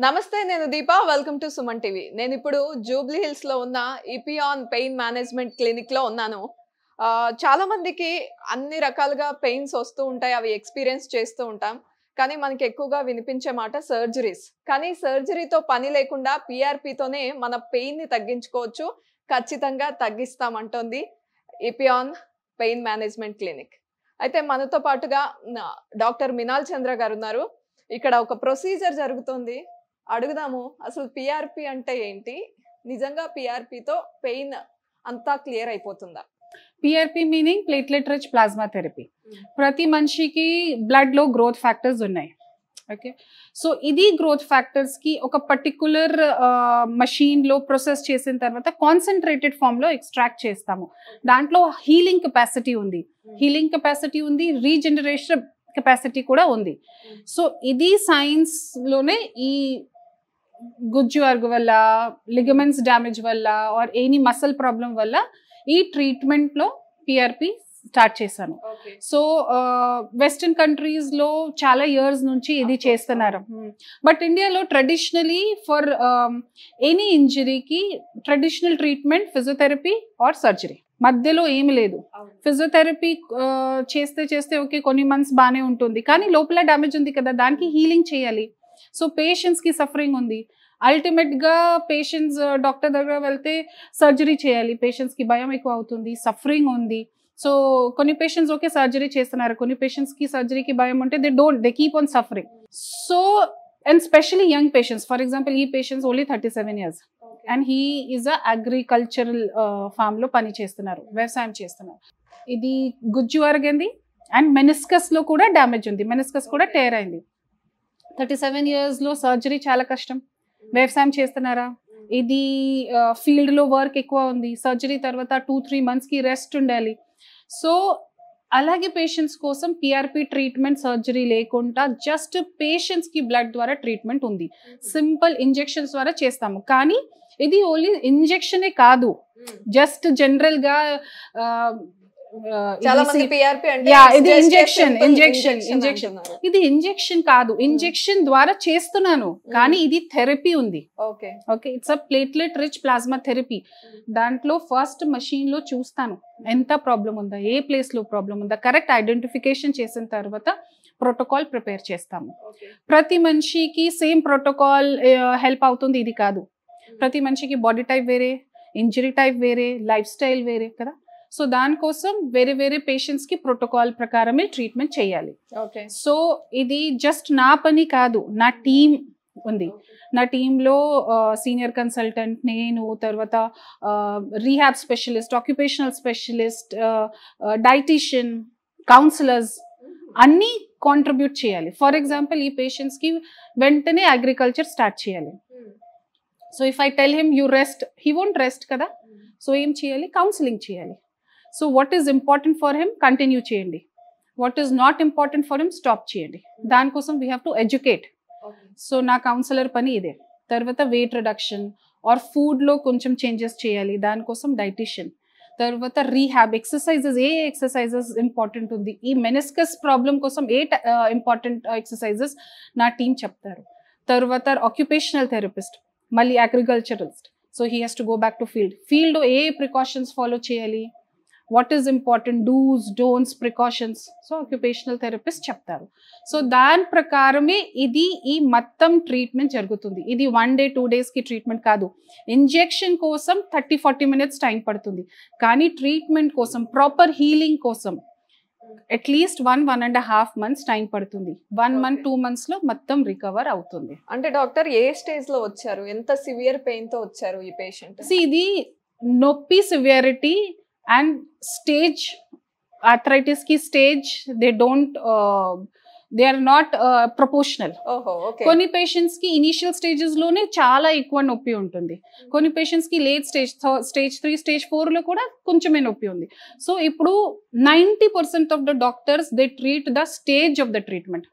నమస్తే, నేను Deepa. Welcome to Suman TV. నేను ఇప్పుడు జూబ్లీ హిల్స్ లో ఉన్న ఇపియాన్ పెయిన్ మేనేజ్మెంట్ క్లినిక్ లో ఉన్నాను. చాలా మందికి అన్ని రకాలుగా పెయిన్స్ వస్తూ ఉంటాయి, అవి ఎక్స్పీరియన్స్ చేస్తూ ఉంటాం. కానీ మనకి ఎక్కువగా వినిపించే మాట సర్జరీస్. కానీ సర్జరీతో పని లేకుండా పిఆర్పితోనే మన పెయిన్ ని తగ్గించుకోవచ్చు, ఖచ్చితంగా తగ్గిస్తామంటోంది ఇపియాన్ పెయిన్ మేనేజ్మెంట్ క్లినిక్. అయితే మనతో పాటుగా డాక్టర్ మినాల్ చంద్ర గారు ఉన్నారు. ఇక్కడ ఒక ప్రొసీజర్ జరుగుతుంది, అడుగుదాము అసలు పిఆర్పి అంటే ఏంటి, నిజంగా పిఆర్పితో పెయిన్ అంతా క్లియర్ అయిపోతుందా? PRP meaning platelet rich plasma therapy. ప్రతి మనిషికి బ్లడ్ లో గ్రోత్ ఫ్యాక్టర్స్ ఉన్నాయి. ఓకే, సో ఇది గ్రోత్ ఫ్యాక్టర్స్ కి ఒక పర్టికులర్ మషీన్ లో ప్రాసెస్ చేసిన తర్వాత కాన్సన్ట్రేటెడ్ ఫామ్ లో ఎక్స్ట్రాక్ట్ చేస్తాము. దాంట్లో హీలింగ్ కెపాసిటీ ఉంది, రీజనరేషన్ కెపాసిటీ కూడా ఉంది. సో ఇది సైన్స్ లోనే ఈ గుజ్జు అరుగు వల్ల, లిగమెంట్స్ డ్యామేజ్ వల్ల ఆర్ ఎనీ మసల్ ప్రాబ్లం వల్ల ఈ ట్రీట్మెంట్ లో పిఆర్పి స్టార్ట్ చేశాను. సో వెస్టర్న్ కంట్రీస్ లో చాలా ఇయర్స్ నుంచి ఇది చేస్తున్నారు. బట్ ఇండియాలో ట్రెడిషనలీ ఫర్ ఎనీ ఇంజరీకి traditional treatment physiotherapy or surgery, మధ్యలో ఏమి లేదు. ఫిజియోథెరపీ చేస్తే ఓకే కొన్ని మంత్స్ బాగానే ఉంటుంది, కానీ లోపల డ్యామేజ్ ఉంది కదా, దానికి హీలింగ్ చేయాలి. సో పేషెంట్స్ కి సఫరింగ్ ఉంది. అల్టిమేట్ గా పేషెంట్స్ డాక్టర్ దగ్గర వెళ్తే సర్జరీ చేయాలి, పేషెంట్స్ కి భయం ఎక్కువ అవుతుంది, సఫరింగ్ ఉంది. సో కొన్ని పేషెంట్స్ ఓకే సర్జరీ చేస్తున్నారు, కొన్ని పేషెంట్స్ కి సర్జరీకి భయం ఉంటే they keep on suffering. So and specially young patients, for example ఈ patients only 37 years and he is agricultural farm లో పని చేస్తున్నారు, వ్యవసాయం చేస్తున్నారు. ఇది గుజ్జు అరిగింది అండ్ మెనిస్కస్ లో కూడా డ్యామేజ్ ఉంది, మెనిస్కస్ కూడా టేర్ అయింది. 37 years లో సర్జరీ చాలా కష్టం. వ్యవసాయం చేస్తున్నారా, ఇది ఫీల్డ్ లో వర్క్ ఎక్కువ ఉంది, సర్జరీ తర్వాత 2-3 months కి రెస్ట్ ఉండాలి. సో అలాగే పేషెంట్స్ కోసం పిఆర్పి ట్రీట్మెంట్ సర్జరీ లేకుండా జస్ట్ పేషెంట్స్ కి బ్లడ్ ద్వారా ట్రీట్మెంట్ ఉంది. సింపుల్ ఇంజెక్షన్స్ ద్వారా చేస్తాము. కానీ ఇది ఓన్లీ ఇంజెక్షనే కాదు, జస్ట్ జనరల్ గా ఇది ఇంజెక్షన్ కాదు, ఇంజెక్షన్ ద్వారా చేస్తున్నాను కానీ ఇది థెరపీ ఉంది. Okay, it's a platelet rich plasma therapy. దాంట్లో ఫస్ట్ మషీన్ లో చూస్తాను ఎంత ప్రాబ్లం ఉందా, ఏ ప్లేస్ లో ప్రాబ్లం ఉందా, కరెక్ట్ ఐడెంటిఫికేషన్ చేసిన తర్వాత ప్రోటోకాల్ ప్రిపేర్ చేస్తాము. ప్రతి మనిషికి సేమ్ ప్రోటోకాల్ హెల్ప్ అవుతుంది ఇది కాదు. ప్రతి మనిషికి బాడీ టైప్ వేరే, ఇంజరీ టైప్ వేరే, లైఫ్ స్టైల్ వేరే కదా. సో దానికోసం వేరే వేరే పేషెంట్స్ కి ప్రోటోకాల్ ప్రకారమే ట్రీట్మెంట్ చేయాలి. సో ఇది జస్ట్ నా పని కాదు, నా టీం ఉంది. నా టీంలో సీనియర్ కన్సల్టెంట్ నేను, తర్వాత rehab specialist, occupational specialist, dietician, counsellors అన్నీ కాంట్రిబ్యూట్ చేయాలి. ఫర్ ఎగ్జాంపుల్ ఈ పేషెంట్స్ కి వెంటనే అగ్రికల్చర్ స్టార్ట్ చేయాలి. So if I tell him you rest, he won't rest కదా. సో ఏం చేయాలి, కౌన్సిలింగ్ చేయాలి. So what is important for him continue చేయండి, what is not important for him stop చేయండి. దానికోసం we have to educate. So నా counsellor పని ఇదే. తర్వాత వెయిట్ రిడక్షన్ ఆర్ ఫుడ్ లో కొంచెం చేంజెస్ చేయాలి, దానికోసం డైటీషియన్. తర్వాత రీహాబ్ ఎక్సర్సైజెస్, ఏ ఎక్సర్సైజెస్ ఇంపార్టెంట్ ఉంది, ఈ మెనిస్కస్ ప్రాబ్లం కోసం ఏ ఇంపార్టెంట్ ఎక్సర్సైజెస్ నా టీం చెప్తారు. తర్వాత ఆక్యుపేషనల్ థెరపిస్ట్, మళ్ళీ agriculturalist. So he has to go back to field లో ఏ ప్రికాషన్స్ ఫాలో చేయాలి, what is important, do's don'ts, precautions. So occupational therapist చెప్తారు. సో దాని ప్రకారమే ఇది ఈ మొత్తం ట్రీట్మెంట్ జరుగుతుంది. ఇది 1 day 2 days కి ట్రీట్మెంట్ కాదు. ఇంజెక్షన్ కోసం 30-40 minutes టైం పడుతుంది, కానీ ట్రీట్మెంట్ కోసం, ప్రాపర్ హీలింగ్ కోసం అట్లీస్ట్ 1-1.5 months టైం పడుతుంది. 1 month 2 months లో మొత్తం రికవర్ అవుతుంది. అంటే డాక్టర్ ఏ స్టేజ్ లో వచ్చారు, ఎంత సివియర్ పెయిన్ తో వచ్చారు ఈ పేషెంట్? ఇది నొప్పి సివియారిటీ అండ్ స్టేజ్, ఆర్థరైటిస్ కి stage they don't they are not proportional. ఓహో, ఓకే. కొన్ని పేషెంట్స్ కి ఇనిషియల్ స్టేజెస్ లోనే చాలా ఎక్కువ నొప్పి ఉంటుంది, కొన్ని పేషెంట్స్ కి లేట్ స్టేజ్ 3 స్టేజ్ 4 లో కూడా కొంచెమే నొప్పి ఉంది. సో ఇప్పుడు 90% of the doctors they treat the stage of the treatment.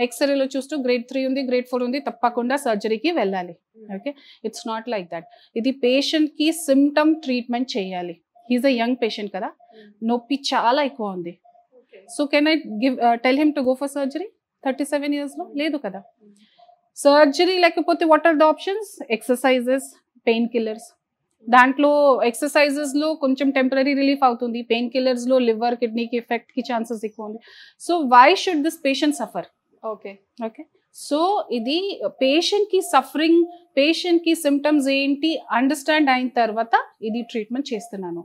ఎక్స్రేలో చూస్తూ గ్రేడ్ 3 ఉంది, గ్రేడ్ 4 ఉంది, తప్పకుండా సర్జరీకి వెళ్ళాలి. Okay, it's not like that. ఇది పేషెంట్ కి సిమ్టమ్ ట్రీట్మెంట్ చేయాలి. హీఈస్ అ యంగ్ పేషెంట్ కదా, నొప్పి చాలా ఎక్కువ ఉంది. So can I tell him to go for surgery 37 years లో? లేదు కదా. సర్జరీ లేకపోతే what are the options? Exercises, pain killers. దాంట్లో ఎక్సర్సైజెస్ లో కొంచెం టెంపరీ రిలీఫ్ అవుతుంది, పెయిన్ కిల్లర్స్ లో లివర్ కిడ్నీకి ఎఫెక్ట్ కి ఛాన్సెస్ ఎక్కువ ఉంది. So why should this patient suffer? Okay, okay. So ఇది పేషెంట్ కి సఫరింగ్, పేషెంట్ కి సిమ్టమ్స్ ఏంటి అండర్స్టాండ్ అయిన తర్వాత ఇది ట్రీట్మెంట్ చేస్తున్నాను.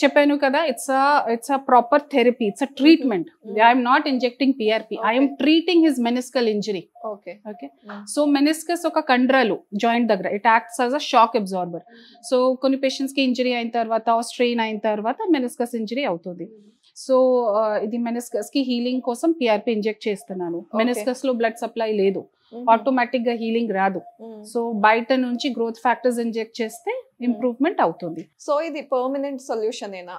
చెప్పాను కదా, it's a proper therapy, it's a treatment. I'm not injecting PRP, I'm treating his meniscal injury. Okay. So meniscus ఒక కండరాలు జాయింట్ దగ్గర, it acts as a shock absorber. So కొన్ని పేషెంట్స్ కి ఇంజరీ అయిన తర్వాత, స్ట్రెయిన్ అయిన తర్వాత మెనిస్కస్ ఇంజరీ అవుతుంది. సో ఇది మెనిస్కస్ కి హీలింగ్ కోసం పిఆర్పి ఇంజెక్ట్ చేస్తున్నాను. మెనిస్కస్ లో బ్లడ్ సప్లై లేదు, ఆటోమేటిక్ గా హీలింగ్ రాదు. సో బయట నుంచి గ్రోత్ ఫ్యాక్టర్స్ ఇంజెక్ట్ చేస్తే ఇంప్రూవ్మెంట్ అవుతుంది. సో ఇది పర్మనెంట్ సొల్యూషన్ ఏనా?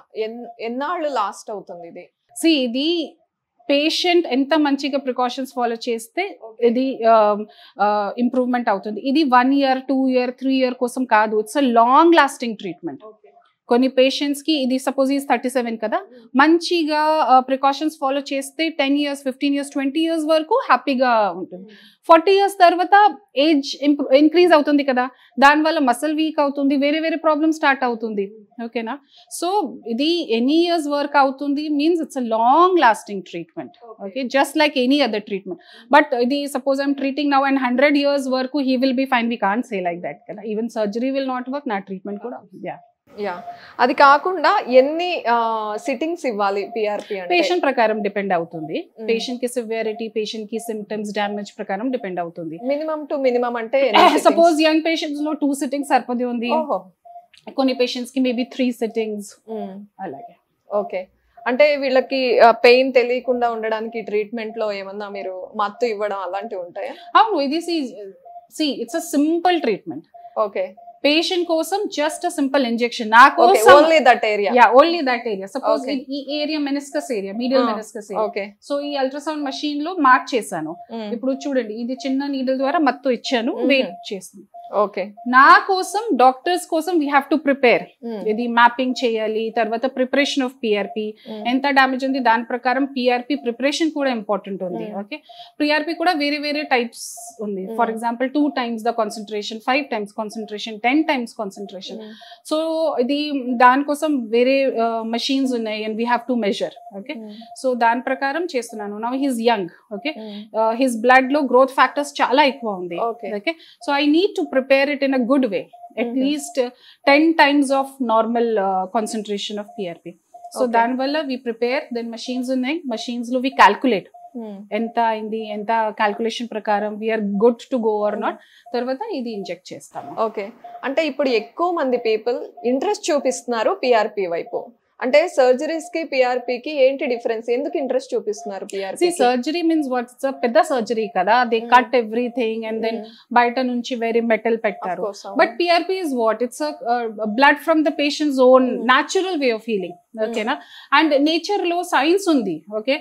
ఎన్నాళ్ళు లాస్ట్ అవుతుంది ఇది? ఇది పేషెంట్ ఎంత మంచిగా ప్రికాషన్స్ ఫాలో చేస్తే ఇది ఇంప్రూవ్మెంట్ అవుతుంది. ఇది 1 year 2 year 3 year కోసం కాదు, it's a long lasting treatment. కొన్ని పేషెంట్స్ కి ఇది సపోజ్ ఈజ్ 37 కదా, మంచిగా ప్రికాషన్స్ ఫాలో చేస్తే 10 years 15 years 20 years వరకు హ్యాపీగా ఉంటుంది. 40 years తర్వాత ఏజ్ ఇంక్రీజ్ అవుతుంది కదా, దానివల్ల మసిల్ వీక్ అవుతుంది, వేరే వేరే ప్రాబ్లమ్ స్టార్ట్ అవుతుంది. ఓకేనా? సో ఇది ఎనీ ఇయర్స్ వర్క్ అవుతుంది, means it's a long lasting treatment. Okay, just like any other treatment. But ఇది suppose I'm treating now and 100 years వరకు he will be fine, we can't say like that కదా. Even surgery will not work, నా treatment కూడా. అది కాకుండా ఎన్ని sittings ఇవ్వాలి PRP అంటే? పేషెంట్ ప్రకారం డిపెండ్ అవుతుంది. పేషెంట్ కి సివియారిటీ, పేషెంట్ కి సిమ్టమ్స్, డ్యామేజ్ ప్రకారం డిపెండ్ అవుతుంది. మినిమం టు మినిమం అంటే సపోజ్ యంగ్ పేషెంట్స్ లో 2 sittings సరిపోది ఉంది, కొన్ని పేషెంట్స్ కి మేబీ 3 sittings అలాగే. ఓకే, అంటే వీళ్ళకి పెయిన్ తెలియకుండా ఉండడానికి ట్రీట్మెంట్ లో ఏమన్నా మీరు మత్తు ఇవ్వడం అలాంటివి ఉంటాయా? అవును, ఇది it's a simple treatment. Okay, patient కోసం జస్ట్ అ సింపుల్ ఇంజెక్షన్. నా కోసం ఓన్లీ దట్ ఏరియా. సపోజ్ ఈ area meniscus area, medial meniscus area. So ఈ అల్ట్రాసౌండ్ మషీన్ లో మార్క్ చేశాను. ఇప్పుడు చూడండి, ఇది చిన్న నీడిల్ ద్వారా మత్తు ఇచ్చాను, వెయిట్ చేస్తాను. ఓకే, నా కోసం, డాక్టర్స్ కోసం వీ హ్యావ్ టు ప్రిపేర్. ఇది మ్యాపింగ్ చేయాలి, తర్వాత ప్రిపరేషన్ ఆఫ్ పిఆర్పి, ఎంత డామేజ్ ఉంది దాని ప్రకారం పిఆర్పి ప్రిపరేషన్ కూడా ఇంపార్టెంట్ ఉంది. ఓకే, పిఆర్పి కూడా వేరే వేరే టైప్స్ ఉంది. For example 2 times the concentration, 5 times concentration, 10 times concentration. So ఇది దానికోసం వేరే మషీన్స్ ఉన్నాయి and we have to measure. Okay, so దాని ప్రకారం చేస్తున్నాను. Now he's young. Okay, his blood లో గ్రోత్ ఫ్యాక్టర్స్ చాలా ఎక్కువ ఉంది. Okay, so I need to prepare it in a good way, at least 10 times of normal concentration of PRP. So dan valla we prepare, then machines unnai, machines lo we calculate enta aindi, enta calculation prakaram we are good to go or not, tarvata idi inject chestamu. Okay, ante ippudu ekku mandi people interest చూపిస్తున్నారు PRP వైపు. అంటే surgeries కి PRP కి ఏంటి difference? ఎందుకు interest చూపిస్తున్నారు PRP? Surgery means what, it's పెద్ద surgery కదా, they cut everything and then బయట నుంచి వేరే మెటల్ పెట్టారు. But PRP is what, it's blood from the patient's own natural way of healing. ఓకేనా? అండ్ నేచర్ లో సైన్స్ ఉంది. Okay,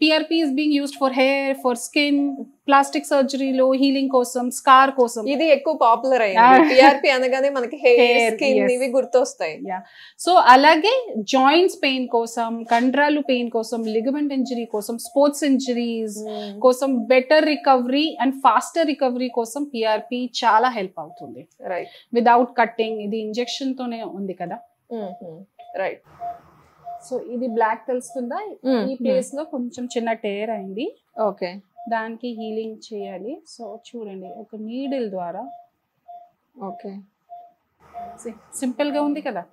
PRP is being used for hair, for skin, plastic సర్జరీలో healing కోసం, scar కోసం ఇది ఎక్కువ పాపులర్ అయ్యింది. పిఆర్పి అనగానే మనకి హెయిర్, స్కిన్ ఇవి గుర్తొస్తాయి. సో అలాగే జాయింట్స్ పెయిన్ కోసం, కండరాలు పెయిన్ కోసం, లిగమెంట్ ఇంజరీ కోసం, స్పోర్ట్స్ ఇంజరీస్ కోసం, better recovery and faster recovery కోసం పిఆర్పి చాలా హెల్ప్ అవుతుంది. Right, without cutting. ఇది ఇంజెక్షన్ తోనే ఉంది కదా. రైట్. సో ఇది బ్లాక్ తెలుస్తుందా? ఈ ప్లేస్ లో కొంచెం చిన్న టేర్ అయింది. ఓకే, దానికి హీలింగ్ చేయాలి. సో చూడండి, ఒక నీడిల్ ద్వారా. ఓకే, సింపుల్ గా ఉంది కదా.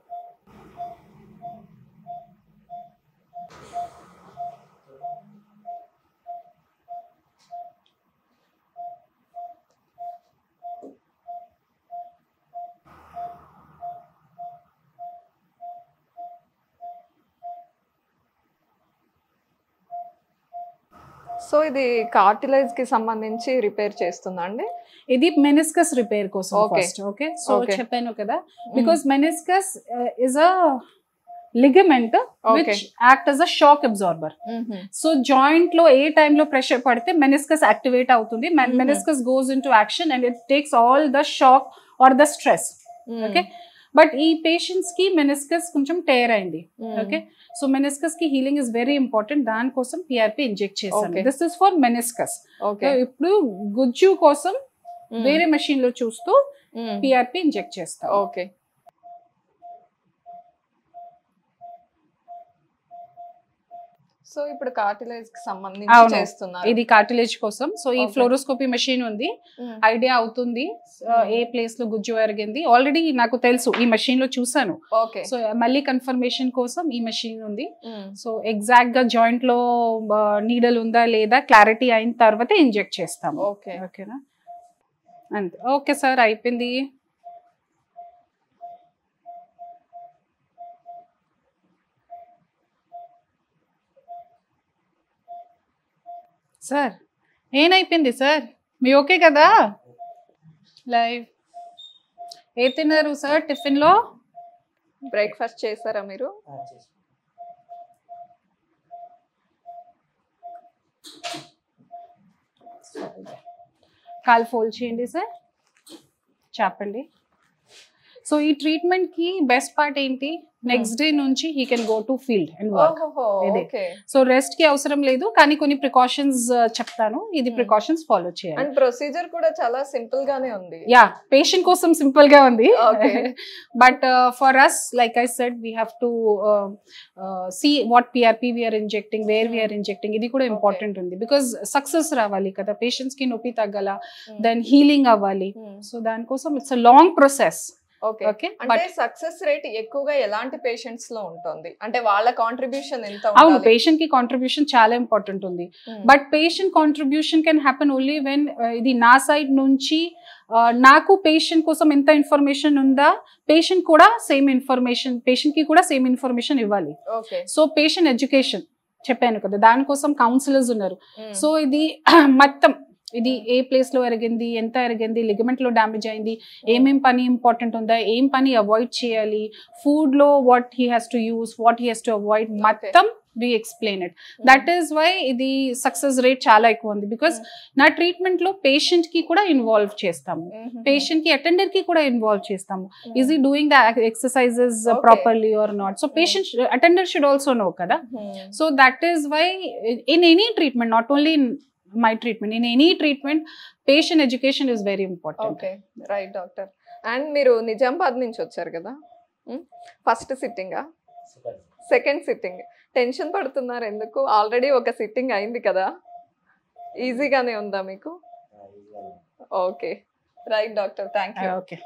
సో ఇది కార్టిలేజ్ కి సంబంధించి రిపేర్ చేస్తుందా అండి? ఇది మెనిస్కస్ రిపేర్ కోసం Okay. First. Okay, so Okay. చెప్పాను కదా, because meniscus is a ligament which Okay. act as a shock absorber. So joint లో ఏ టైంలో ప్రెషర్ పడితే మెనిస్కస్ యాక్టివేట్ అవుతుంది, meniscus goes into action and it takes all the shock or the stress. Okay, but ఈ patients కి meniscus కొంచెం tear అయింది. Okay, so meniscus కి హీలింగ్ ఇస్ వెరీ ఇంపార్టెంట్, దానికోసం పిఆర్పి ఇంజెక్ట్ చేశాను. Okay. This is for meniscus. Okay. ఇప్పుడు గుజ్జు కోసం వేరే మెషిన్ లో చూస్తూ పిఆర్పి ఇంజెక్ట్ చేస్తాం. ఓకే. సో ఇప్పుడు కార్టిలేజ్ కి సంబంధించి అవును. చేస్తున్నారు. ఇది కార్టిలేజ్ కోసం. సో ఈ Okay. ఫ్లోరోస్కోపీ మెషిన్ ఉంది, ఐడియా అవుతుంది ఏ ప్లేస్ లో గుజ్జు ఎరిగింది. ఆల్రెడీ నాకు తెలుసు, ఈ మెషిన్ లో చూసాను. ఓకే. సో మళ్ళీ కన్ఫర్మేషన్ కోసం ఈ మెషిన్ ఉంది. సో ఎగ్జాక్ట్ గా జాయింట్ లో నీడల్ ఉందా లేదా క్లారిటీ అయిన తర్వాత ఇంజెక్ట్ చేస్తాము. ఓకే. ఓకేనా, అంతే. ఓకే సార్, అయిపోయింది. సార్ ఏనైపోయింది సార్, మీ ఓకే కదా? లైవ్ ఏ తిన్నారు సార్ టిఫిన్ లో? బ్రేక్ఫాస్ట్ చేశారా మీరు? కాల్ ఫోల్డ్ చేయండి సార్, చెప్పండి. సో ఈ ట్రీట్మెంట్ కి బెస్ట్ పార్ట్ ఏంటి, నెక్స్ట్ డే నుంచి he can go to field and work. ఇదే. ఓకే. సో రెస్ట్ కి అవసరం లేదు, కానీ కొన్ని ప్రికాషన్స్ చెప్తాను, ఇది ప్రికాషన్స్ ఫాలో చేయాలి. అండ్ ప్రొసీజర్ కూడా చాలా సింపుల్ గానే ఉంది. యా, పేషెంట్ కోసం సింపుల్ గా ఉంది, Okay. But for us like I said we have to see what PRP we are injecting, where we are injecting, ఇది కూడా ఇంపార్టెంట్ ఉంది. బికాస్ సక్సెస్ రావాలి కదా, పేషెంట్స్ కి నొప్పి తగ్గల, దెన్ హీలింగ్ అవ్వాలి. సో దానికోసం it's a long process. Okay. Okay, అంటే సక్సెస్ రేట్ ఎక్కువగా ఎలాంటి పేషెంట్స్ లో ఉంటుంది, అంటే వాళ్ళ కాంట్రిబ్యూషన్ ఎంత అవును, ఉండాలి? పేషెంట్ కి కాంట్రిబ్యూషన్ చాలా ఇంపార్టెంట్ ఉంది. But patient contribution can happen only when ఇది నా సైడ్ నుంచి నాకు పేషెంట్ కోసం ఎంత ఇన్ఫర్మేషన్ ఉందా, పేషెంట్ కూడా సేమ్ ఇన్ఫర్మేషన్, పేషెంట్ కి కూడా సేమ్ ఇన్ఫర్మేషన్ ఇవ్వాలి. ఓకే. సో పేషెంట్ ఎడ్యుకేషన్ చెప్పాను కదా, దానికోసం కౌన్సిలర్స్ ఉన్నారు. సో ఇది మొత్తం ఇది ఏ ప్లేస్ లో ఎరిగింది, ఎంత ఎరిగింది, లిగమెంట్ లో డ్యామేజ్ అయింది, ఏమేం పని ఇంపార్టెంట్ ఉందా, ఏం పని అవాయిడ్ చేయాలి, ఫుడ్ లో what he has to use, what he has to avoid, మొత్తం we explain it. That is why ఇది సక్సెస్ రేట్ చాలా ఎక్కువ ఉంది. బికాస్ నా ట్రీట్మెంట్ లో పేషెంట్ కి కూడా ఇన్వాల్వ్ చేస్తాము, పేషెంట్ కి అటెండర్ కి కూడా ఇన్వాల్వ్ చేస్తాము. Is he doing the exercises properly or not? So patient attender should also know కదా. So that is why in any treatment, not only in my treatment, in any treatment, patient education is very important. Okay, right doctor. And మీరు నిజామాబాద్ నుంచి వచ్చారు కదా, first సిట్టింగా second sitting? Tension పడుతున్నారు ఎందుకు? Already ఒక sitting అయింది కదా, ఈజీగానే ఉందా మీకు? Okay, right doctor, thank you. Okay.